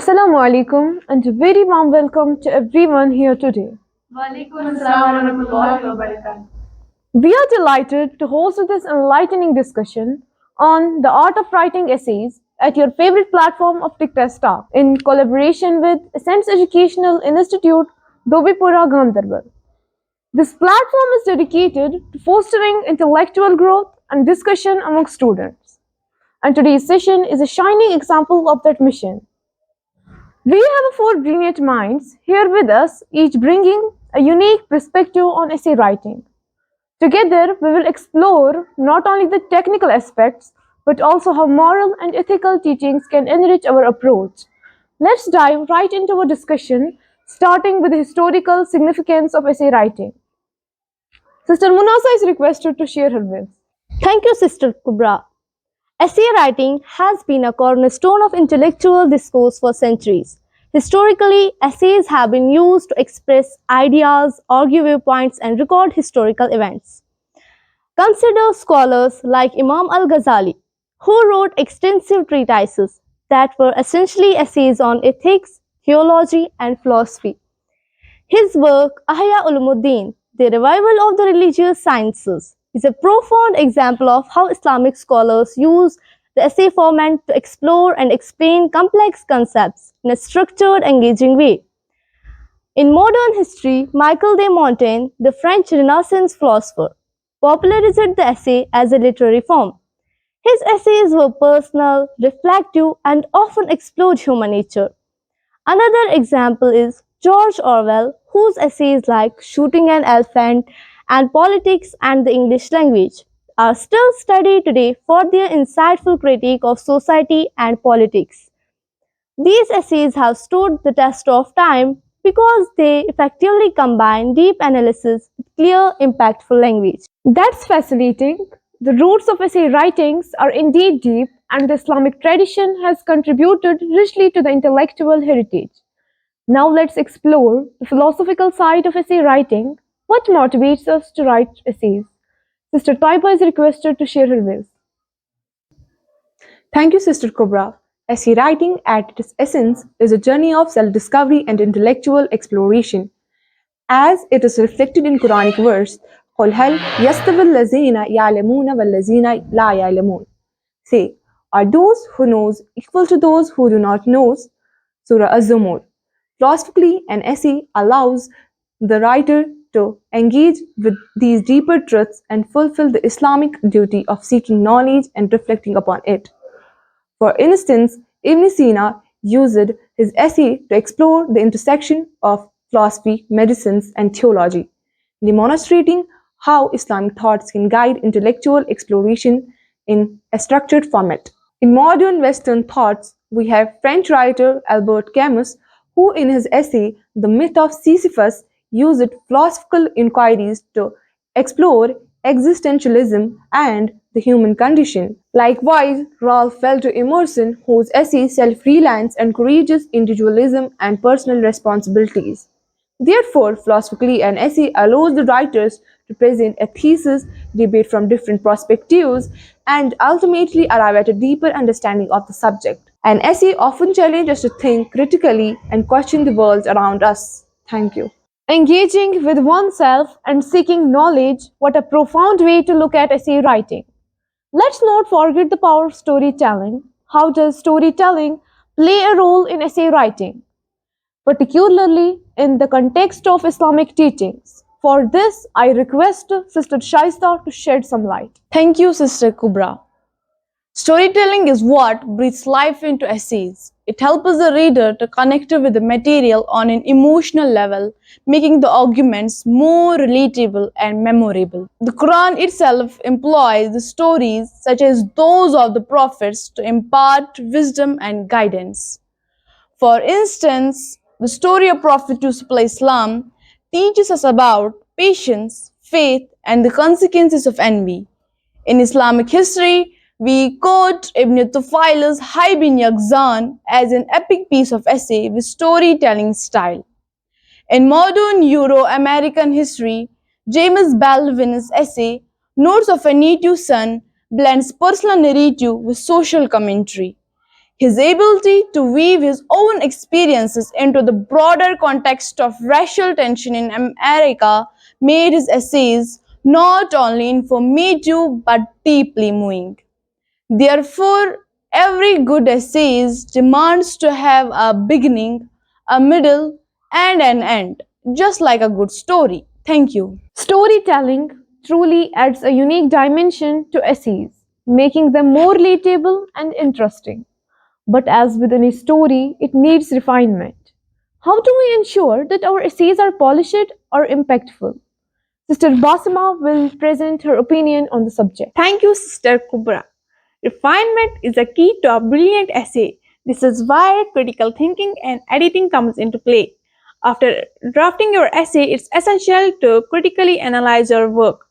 Assalamu alaikum and a very warm welcome to everyone here today. We are delighted to host this enlightening discussion on the art of writing essays at your favorite platform of TICTAS-TALKS in collaboration with Ascents Educational Institute, Dhobipora Ganderbal. This platform is dedicated to fostering intellectual growth and discussion among students. And today's session is a shining example of that mission. We have four brilliant minds here with us, each bringing a unique perspective on essay writing. Together, we will explore not only the technical aspects, but also how moral and ethical teachings can enrich our approach. Let's dive right into our discussion, starting with the historical significance of essay writing. Sister Munasa is requested to share her views. Thank you, Sister Kubra. Essay writing has been a cornerstone of intellectual discourse for centuries. Historically, essays have been used to express ideas, argue viewpoints, and record historical events. Consider scholars like Imam al-Ghazali, who wrote extensive treatises that were essentially essays on ethics, theology, and philosophy. His work, Ahya Ulumuddin, the revival of the religious sciences, is a profound example of how Islamic scholars use the essay format to explore and explain complex concepts in a structured, engaging way. In modern history, Michel de Montaigne, the French Renaissance philosopher, popularized the essay as a literary form. His essays were personal, reflective, and often explored human nature. Another example is George Orwell, whose essays like Shooting an Elephant and Politics and the English Language are still studied today for their insightful critique of society and politics. These essays have stood the test of time because they effectively combine deep analysis with clear, impactful language. That's fascinating. The roots of essay writings are indeed deep, and the Islamic tradition has contributed richly to the intellectual heritage. Now let's explore the philosophical side of essay writing. What motivates us to write essays? Sister Taiba is requested to share her views. Thank you, Sister Cobra. Essay writing, at its essence, is a journey of self-discovery and intellectual exploration. As it is reflected in Quranic verse, قُلْ هَلْ يَسْتَوِي الَّذِينَ يَعْلَمُونَ وَالَّذِينَ لَا يَعْلَمُونَ. Say, are those who knows equal to those who do not know? Surah Az-Zumur. Philosophically, an essay allows the writer to engage with these deeper truths and fulfill the Islamic duty of seeking knowledge and reflecting upon it. For instance, Ibn Sina used his essay to explore the intersection of philosophy, medicine, and theology, demonstrating how Islamic thoughts can guide intellectual exploration in a structured format. In modern Western thoughts, we have French writer Albert Camus, who in his essay The Myth of Sisyphus used philosophical inquiries to explore existentialism and the human condition. Likewise, Ralph Waldo Emerson, whose essay Self-Reliance encourages individualism and personal responsibilities. Therefore, philosophically, an essay allows the writers to present a thesis, debate from different perspectives, and ultimately arrive at a deeper understanding of the subject. An essay often challenges us to think critically and question the world around us. Thank you. Engaging with oneself and seeking knowledge, what a profound way to look at essay writing. Let's not forget the power of storytelling. How does storytelling play a role in essay writing, particularly in the context of Islamic teachings? For this, I request Sister Shaista to shed some light. Thank you, Sister Kubra. Storytelling is what breathes life into essays. It helps the reader to connect with the material on an emotional level, making the arguments more relatable and memorable. The Quran itself employs the stories such as those of the prophets to impart wisdom and guidance. For instance, the story of Prophet Yusuf Islam teaches us about patience, faith, and the consequences of envy. In Islamic history, we quote Ibn Tufail's Hay bin Yaqzan as an epic piece of essay with storytelling style. In modern Euro-American history, James Baldwin's essay Notes of a Native Son blends personal narrative with social commentary. His ability to weave his own experiences into the broader context of racial tension in America made his essays not only informative but deeply moving. Therefore, every good essay demands to have a beginning, a middle, and an end, just like a good story. Thank you. Storytelling truly adds a unique dimension to essays, making them more relatable and interesting. But as with any story, it needs refinement. How do we ensure that our essays are polished or impactful? Sister Basima will present her opinion on the subject. Thank you, Sister Kubra. Refinement is a key to a brilliant essay. This is where critical thinking and editing comes into play. After drafting your essay, it's essential to critically analyze your work.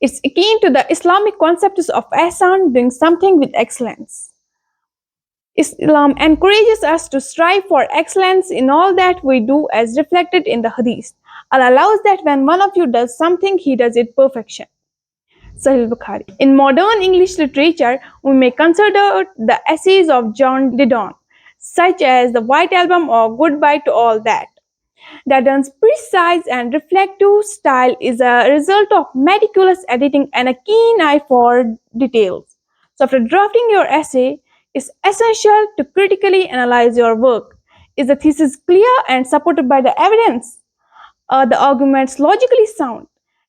It's akin to the Islamic concepts of ihsan, doing something with excellence. Islam encourages us to strive for excellence in all that we do as reflected in the Hadith. Allah allows that when one of you does something, he does it perfection. Sahih Bukhari. In modern English literature, we may consider the essays of John Didon, such as The White Album or Goodbye to All That. Didon's precise and reflective style is a result of meticulous editing and a keen eye for details. So, after drafting your essay, it's essential to critically analyze your work. Is the thesis clear and supported by the evidence? Are the arguments logically sound?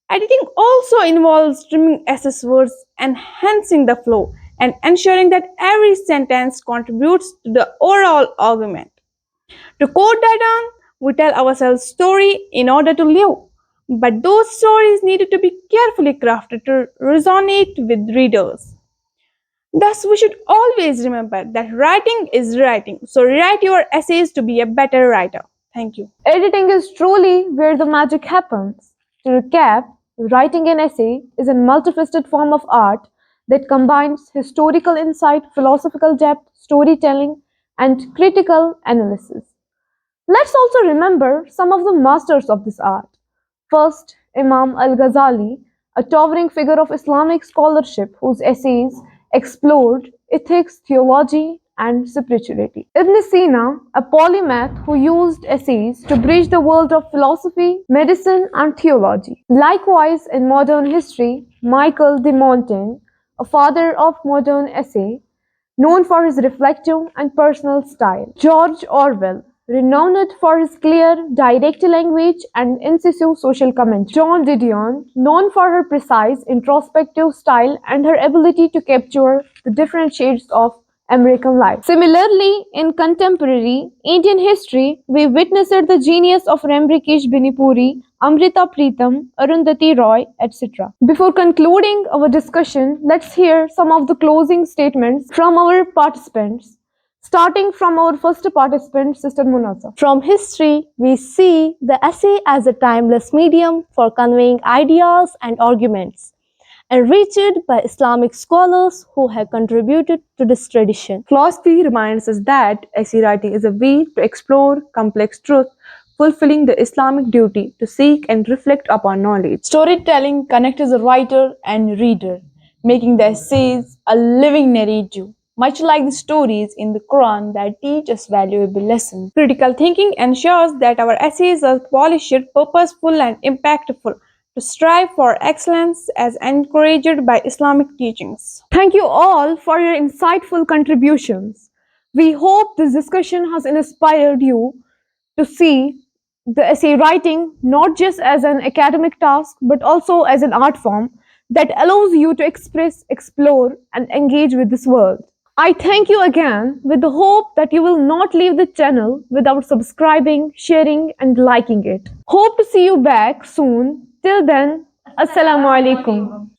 Editing also involves trimming excess words, enhancing the flow, and ensuring that every sentence contributes to the overall argument. To quote Didon, we tell ourselves story in order to live, but those stories needed to be carefully crafted to resonate with readers. Thus, we should always remember that writing is writing, so rewrite your essays to be a better writer. Thank you. Editing is truly where the magic happens. To recap, writing an essay is a multifaceted form of art that combines historical insight, philosophical depth, storytelling, and critical analysis. Let's also remember some of the masters of this art. First, Imam al Ghazali, a towering figure of Islamic scholarship whose essays explored ethics, theology, and spirituality. Ibn Sina, a polymath who used essays to bridge the world of philosophy, medicine, and theology. Likewise, in modern history, Michael de Montaigne, a father of modern essay, known for his reflective and personal style. George Orwell, renowned for his clear, direct language and incisive social commentary. John Didion, known for her precise, introspective style and her ability to capture the different shades of American life. Similarly, in contemporary Indian history, we witnessed the genius of Rambrikesh Binipuri, Amrita Pritam, Arundhati Roy, etc. Before concluding our discussion, let's hear some of the closing statements from our participants. Starting from our first participant, Sister Munasa. From history, we see the essay as a timeless medium for conveying ideas and arguments, enriched by Islamic scholars who have contributed to this tradition. Philosophy reminds us that essay writing is a way to explore complex truth, fulfilling the Islamic duty to seek and reflect upon knowledge. Storytelling connects the writer and reader, making the essays a living narrative, much like the stories in the Quran that teach us valuable lessons. Critical thinking ensures that our essays are polished, purposeful, and impactful to strive for excellence as encouraged by Islamic teachings. Thank you all for your insightful contributions. We hope this discussion has inspired you to see the essay writing not just as an academic task but also as an art form that allows you to express, explore, and engage with this world. I thank you again with the hope that you will not leave the channel without subscribing, sharing, and liking it. Hope to see you back soon. Till then, Assalamu alaikum.